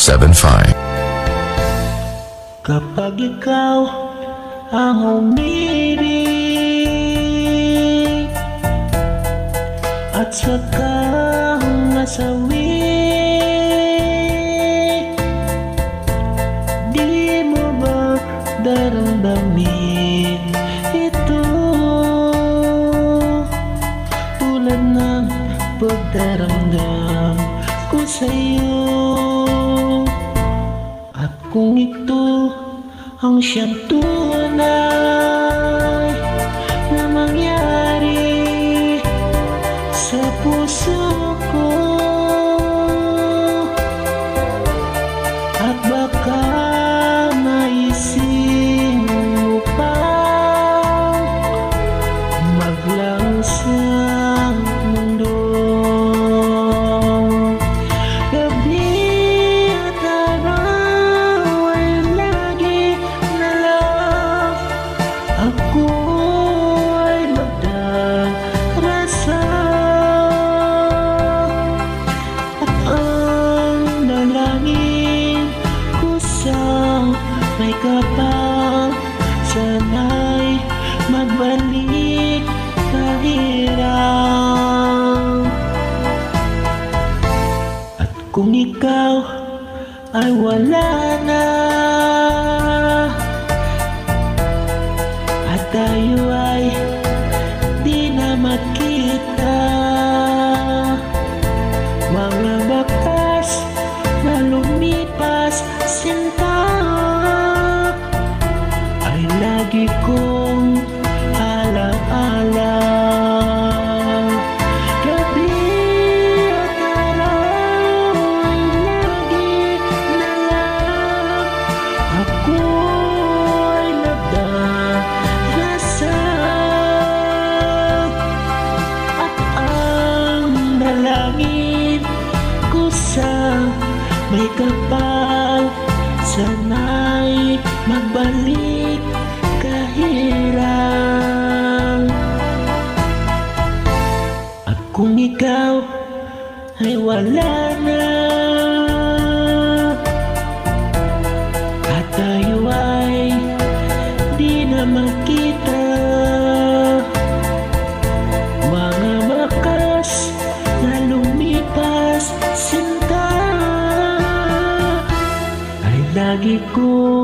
0917-819-0975. Kapag ikaw ang umiibig at saka masawi, di mo ba daramdamin ito tulad ng pagdaramdam ko sa'yo? At kung ito ang siyang tunay na mangyari sa puso ko, at baka maisip mo pang maglansang mundo, gabi at araw ay lagi na lang ako ay magdarasa, at ang dalangin ko sa may kapal, sana'y magbalik kahirap. At kung ikaw ay wala na at tayo ay di na makita, mga bakas na lumipas sinta ay lagi kong alaala. Gabi at araw ay lagi na lang ako ay nagdarasa, at ang dalangin ko sa may kapal, sana'y magbalik kahirap. At kung ikaw ay wala na at tayo ay di na makita, mga bakas na lumipas sinta ay lagi ko